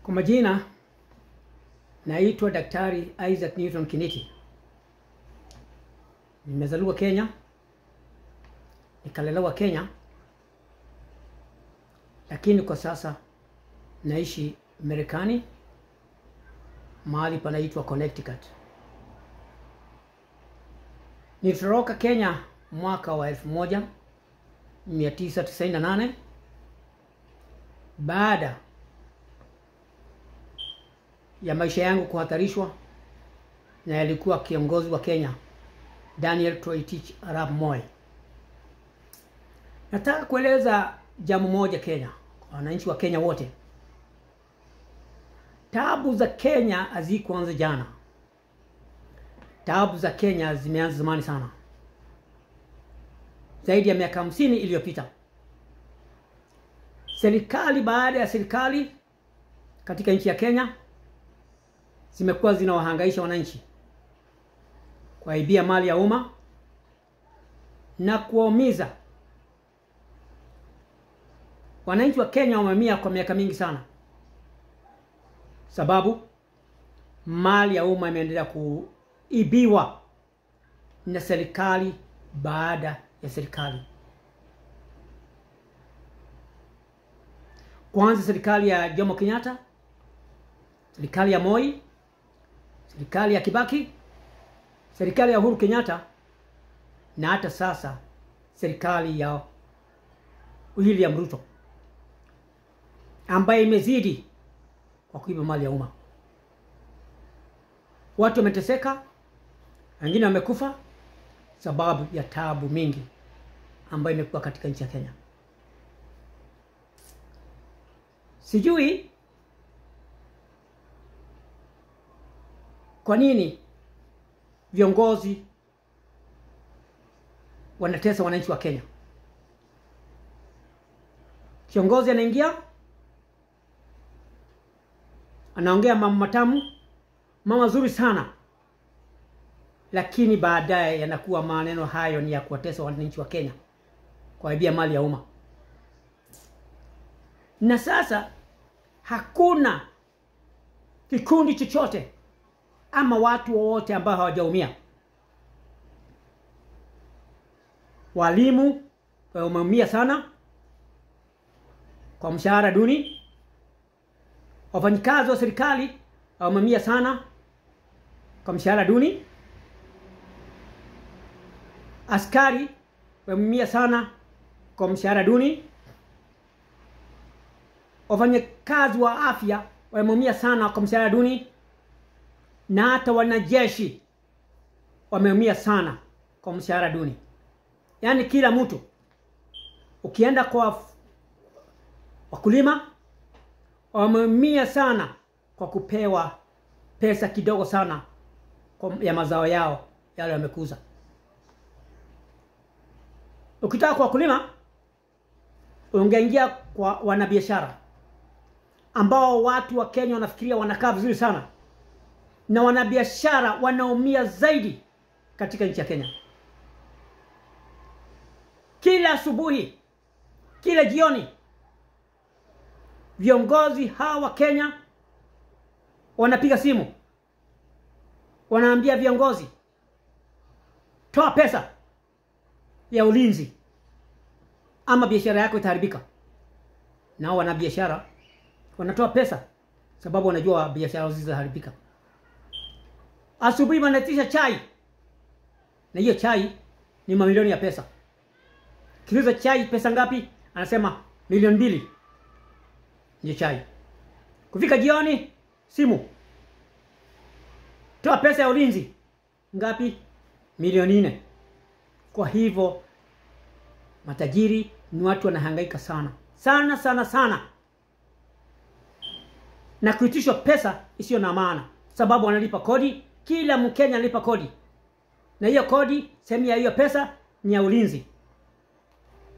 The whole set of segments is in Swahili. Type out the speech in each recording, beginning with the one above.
Kwa majina naitwa Daktari Isaac Newton Kiniti. Nimezaliwa Kenya, nikalelewa Kenya, lakini kwa sasa naishi Marekani, mahali panaitwa Connecticut. Nilitoroka Kenya mwaka wa 1998 baada ya maisha yangu kuhatarishwa na alikuwa kiongozi wa Kenya Daniel Toroitich Arap Moi. Nataka kueleza jambo moja Kenya, kwa wananchi wa Kenya wote. Taabu za Kenya hazikuanza jana. Taabu za Kenya zimeanza zamani sana, zaidi ya miaka 50 iliyopita. Serikali baada ya serikali katika nchi ya Kenya zimekuwa zinawahangaisha wananchi, kuwaibia mali ya umma na kuwaumiza. Wananchi wa Kenya wameumia kwa miaka mingi sana, sababu mali ya umma imeendelea kuibiwa na serikali baada ya serikali. Kwanza serikali ya Jomo Kenyatta, serikali ya Moi, serikali ya Kibaki, serikali ya Uhuru Kenyatta, na hata sasa serikali ya William Ruto, ambaye imezidi kwa kuiba mali ya umma. Watu wameteseka, wengine wamekufa sababu ya taabu mingi ambayo imekuwa katika nchi ya Kenya. Sijui kwa nini viongozi wanatesa wananchi wa Kenya. Kiongozi anaingia, anaongea mambo matamu, mambo mazuri sana, lakini baadaye yanakuwa maneno hayo ni ya kuwatesa wananchi wa Kenya, kuibia mali ya umma. Na sasa hakuna kikundi chochote ama watu wote ambao hawajaumia. Walimu wameumia sana kwa mshahara duni. Wafanyikazi wa serikali wameumia sana kwa mshahara duni. Askari wameumia sana kwa mshahara duni. Wafanyakazi wa afya wameumia sana kwa mshahara duni, na hata wanajeshi wameumia sana kwa mshahara duni. Yaani kila mtu, ukienda kwa wakulima, wameumia sana kwa kupewa pesa kidogo sana ya mazao yao yale wamekuza. Ukitaka kwa wakulima, ungeingia kwa wanabiashara ambao watu wa Kenya wanafikiria wanakaa vizuri sana, na wanabiashara wanaumia zaidi katika nchi ya Kenya. Kila asubuhi, kila jioni, viongozi hawa wa Kenya wanapiga simu, wanaambia viongozi, toa pesa ya ulinzi ama biashara yako itaharibika. Na wanabiashara wanatoa pesa sababu wanajua biashara zitaharibika. Asubuhi wanatisha chai, na hiyo chai ni mamilioni ya pesa. Kiuza chai pesa ngapi? Anasema milioni 2 ni chai. Kufika jioni, simu, toa pesa ya ulinzi ngapi? Milioni 4. Kwa hivyo matajiri ni watu wanahangaika sana sana sana sana, na kuitishwa pesa isiyo na maana, sababu wanalipa kodi. Kila Mkenya analipa kodi, na hiyo kodi, sehemu ya hiyo pesa ni ya ulinzi,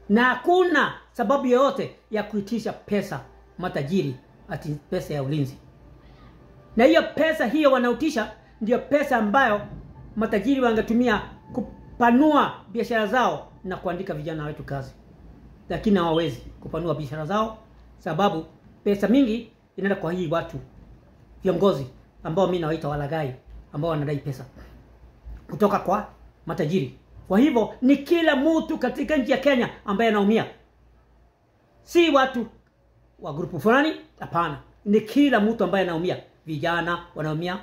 na hakuna sababu yoyote ya kuitisha pesa matajiri ati pesa ya ulinzi. Na hiyo pesa hiyo wanautisha ndio pesa ambayo matajiri wangetumia kupanua biashara zao na kuandika vijana wetu kazi, lakini hawawezi kupanua biashara zao sababu pesa mingi inaenda kwa hii watu viongozi ambao mimi nawaita walaghai, ambao wanadai pesa kutoka kwa matajiri. Kwa hivyo ni kila mtu katika nchi ya Kenya ambaye anaumia, si watu wa grupu fulani, hapana, ni kila mtu ambaye anaumia. Vijana wanaumia,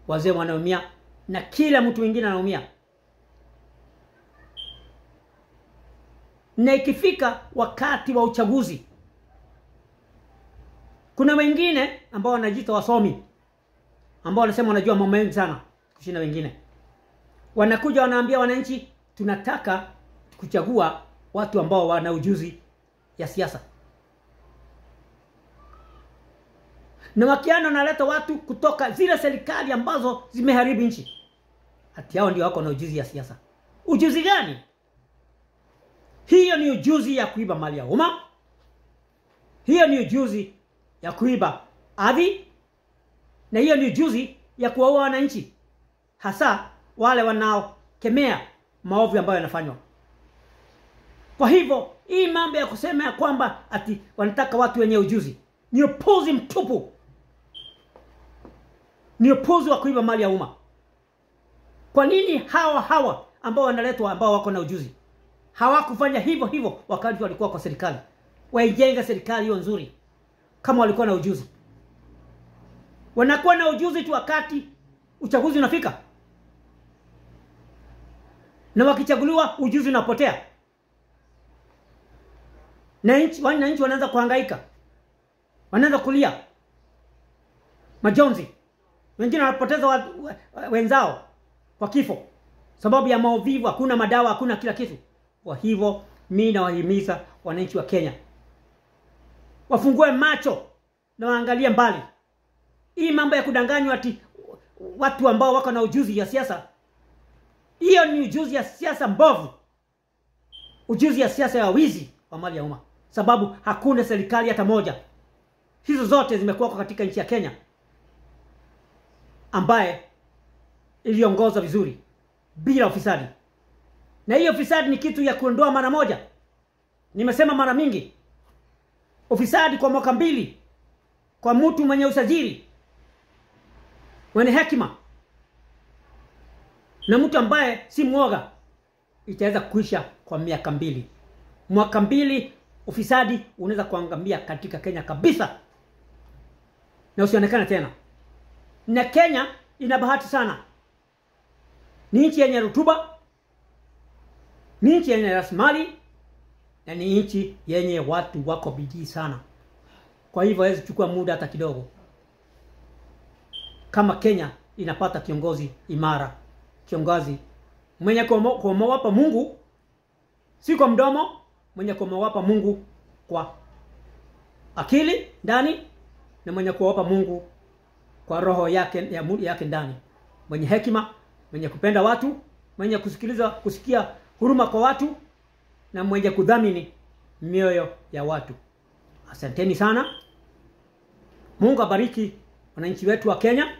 wazee wanaumia, na kila mtu mwingine anaumia. Na ikifika wakati wa uchaguzi, kuna wengine ambao wanajiita wasomi, ambao wanasema wanajua mambo mengi sana kushinda wengine. Wanakuja wanaambia wananchi, tunataka kuchagua watu ambao wana ujuzi ya siasa. Na wakiana wanaleta watu kutoka zile serikali ambazo zimeharibu nchi. Hati hao ndio wako na ujuzi ya siasa. Ujuzi gani? Hiyo ni ujuzi ya kuiba mali ya umma. Hiyo ni ujuzi ya kuiba ardhi. Na hiyo ni ujuzi ya kuwaua wananchi, hasa wale wanaokemea maovu ambayo yanafanywa. Kwa hivyo hii mambo ya kusema ya kwamba ati wanataka watu wenye ujuzi ni upuzi mtupu. Ni upuzi wa kuiba mali ya umma. Kwa nini hawa ambao wanaletwa ambao wako na ujuzi hawakufanya hivyo wakati walikuwa kwa serikali? Waijenga serikali hiyo nzuri kama walikuwa na ujuzi. Wanakuwa na ujuzi tu wakati uchaguzi unafika, na wakichaguliwa ujuzi unapotea, na wananchi wanaanza kuhangaika, wanaanza kulia majonzi. Wengine wanapoteza wenzao kwa kifo sababu ya mauvivu, hakuna madawa, hakuna kila kitu. Kwa hivyo mimi nawahimiza wananchi wa Kenya wafungue macho na waangalie mbali. Hii mambo ya kudanganywa ati watu ambao wako na ujuzi ya siasa, hiyo ni ujuzi ya siasa mbovu. Ujuzi ya siasa ya wizi wa mali ya umma, sababu hakuna serikali hata moja, hizo zote zimekuwa katika nchi ya Kenya, ambaye iliongozwa vizuri bila ufisadi. Na hiyo ufisadi ni kitu ya kuondoa mara moja. Nimesema mara mingi, ufisadi kwa mwaka 2 kwa mtu mwenye usajili, mwenye hekima, na mtu ambaye si mwoga, itaweza kuisha kwa miaka 2. Mwaka 2 ufisadi unaweza kuangamia katika Kenya kabisa, na usionekane tena. Na Kenya ina bahati sana. Ni nchi yenye rutuba, ni nchi yenye rasilimali, na ni nchi yenye watu wako bidii sana. Kwa hivyo hawezi chukua muda hata kidogo kama Kenya inapata kiongozi imara, kiongozi mwenye kumwapa Mungu, si kwa mdomo, mwenye kumwapa Mungu kwa akili ndani, na mwenye kumwapa Mungu kwa roho yake ndani, mwenye hekima, mwenye kupenda watu, mwenye kusikia huruma kwa watu, na mwenye kudhamini mioyo ya watu. Asanteni sana. Mungu abariki wananchi wetu wa Kenya,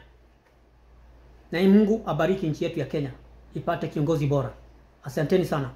na Mungu abariki nchi yetu ya Kenya ipate kiongozi bora. Asanteni sana.